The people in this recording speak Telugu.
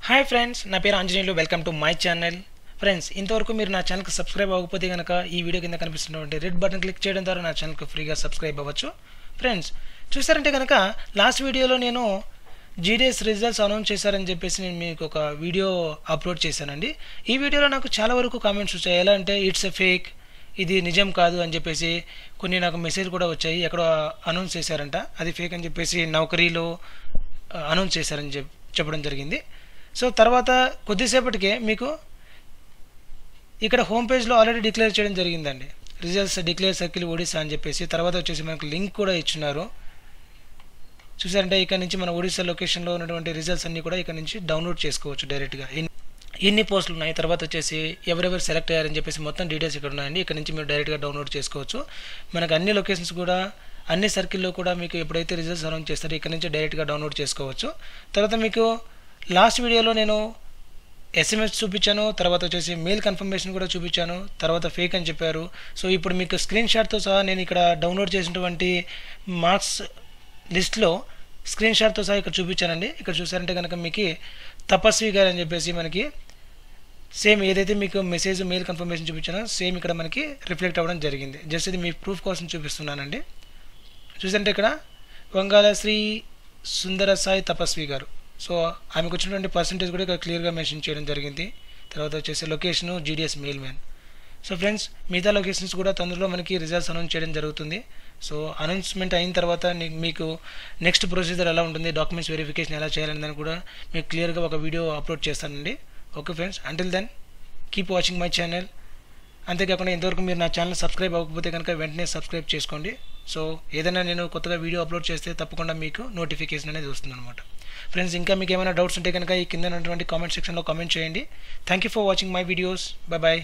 హాయ్ ఫ్రెండ్స్, నా పేరు Anjaneyulu. Welcome to my channel. Friends, ఇంతవరకు మీరు నా ఛానల్కి సబ్స్క్రైబ్ అవ్వకపోతే కనుక ఈ వీడియో కింద కనిపిస్తున్నటువంటి రెడ్ బటన్ క్లిక్ చేయడం ద్వారా నా ఛానల్కి ఫ్రీగా సబ్స్క్రైబ్ అవ్వచ్చు. ఫ్రెండ్స్, చూసారంటే కనుక లాస్ట్ వీడియోలో నేను జీడీఎస్ రిజల్ట్స్ అనౌన్స్ చేశారని చెప్పేసి నేను మీకు ఒక వీడియో అప్లోడ్ చేశానండి. ఈ వీడియోలో నాకు చాలా వరకు కామెంట్స్ వచ్చాయి. ఎలా అంటే ఇట్స్ ఎ ఫేక్, ఇది నిజం కాదు అని చెప్పేసి కొన్ని నాకు మెసేజ్ కూడా వచ్చాయి. ఎక్కడో అనౌన్స్ చేశారంట, అది ఫేక్ అని చెప్పేసి నౌకరీలో అనౌన్స్ చేశారని చెప్పడం జరిగింది. సో తర్వాత కొద్దిసేపటికే మీకు ఇక్కడ హోమ్ పేజ్లో ఆల్రెడీ డిక్లేర్ చేయడం జరిగిందండి, రిజల్ట్స్ డిక్లేర్ సర్కిల్ ఒడిశా అని చెప్పేసి. తర్వాత వచ్చేసి మనకు లింక్ కూడా ఇచ్చినారు. చూసారంటే ఇక్కడ నుంచి మన ఒడిశా లొకేషన్లో ఉన్నటువంటి రిజల్ట్స్ అన్నీ కూడా ఇక్కడ నుంచి డౌన్లోడ్ చేసుకోవచ్చు డైరెక్ట్గా. ఎన్ని పోస్టులు ఉన్నాయి, తర్వాత వచ్చేసి ఎవరెవరు సెలెక్ట్ అయ్యారని చెప్పేసి మొత్తం డీటెయిల్స్ ఇక్కడ ఉన్నాయండి. ఇక్కడ నుంచి మీరు డైరెక్ట్గా డౌన్లోడ్ చేసుకోవచ్చు. మనకు అన్ని లొకేషన్స్ కూడా అన్ని సర్కిల్లో కూడా మీకు ఎప్పుడైతే రిజల్ట్స్ అనౌన్స్ చేస్తారో ఇక్కడ నుంచి డైరెక్ట్గా డౌన్లోడ్ చేసుకోవచ్చు. తర్వాత మీకు లాస్ట్ వీడియోలో నేను ఎస్ఎంఎస్ చూపించాను, తర్వాత వచ్చేసి మెయిల్ కన్ఫర్మేషన్ కూడా చూపించాను, తర్వాత ఫేక్ అని చెప్పారు. సో ఇప్పుడు మీకు స్క్రీన్ షాట్తో సహా నేను ఇక్కడ డౌన్లోడ్ చేసినటువంటి మార్క్స్ లిస్ట్లో స్క్రీన్ షాట్తో సహా ఇక్కడ చూపించానండి. ఇక్కడ చూసారంటే కనుక మీకు తపస్వి గారు అని చెప్పేసి మనకి సేమ్ ఏదైతే మీకు మెసేజ్ మెయిల్ కన్ఫర్మేషన్ చూపించానో సేమ్ ఇక్కడ మనకి రిఫ్లెక్ట్ అవ్వడం జరిగింది. జస్ట్ ఇది మీ ప్రూఫ్ కోసం చూపిస్తున్నానండి. చూసారంటే ఇక్కడ వంగాల శ్రీ సుందర సాయి తపస్వి గారు. సో ఆమెకు వచ్చినటువంటి పర్సంటేజ్ కూడా ఇక్కడ క్లియర్గా మెన్షన్ చేయడం జరిగింది. తర్వాత వచ్చేసి location GDS mail man. So friends, మిగతా లొకేషన్స్ కూడా తొందరలో మనకి రిజల్ట్స్ అనౌన్స్ చేయడం జరుగుతుంది. సో అనౌన్స్మెంట్ అయిన తర్వాత మీకు నెక్స్ట్ ప్రొసీజర్ ఎలా ఉంటుంది, డాక్యుమెంట్స్ వెరిఫికేషన్ ఎలా చేయాలని దాన్ని కూడా మీకు క్లియర్గా ఒక వీడియో అప్లోడ్ చేస్తానండి. Okay friends, until then keep watching my channel. అంతేకాకుండా ఇంతవరకు మీరు నా ఛానల్ సబ్స్క్రైబ్ అవ్వకపోతే కనుక వెంటనే సబ్స్క్రైబ్ చేసుకోండి. సో ఏదైనా నేను కొత్తగా వీడియో అప్లోడ్ చేస్తే తప్పకుండా మీకు నోటిఫికేషన్ అనేది వస్తుంది అనమాట. ఫ్రెండ్స్, ఇంకా మీకు ఏమైనా డౌట్స్ ఉంటే కనుక ఈ కింద ఉన్నటువంటి కామెంట్ సెక్షన్లో కామెంట్ చేయండి. Thank you for watching my videos. Bye.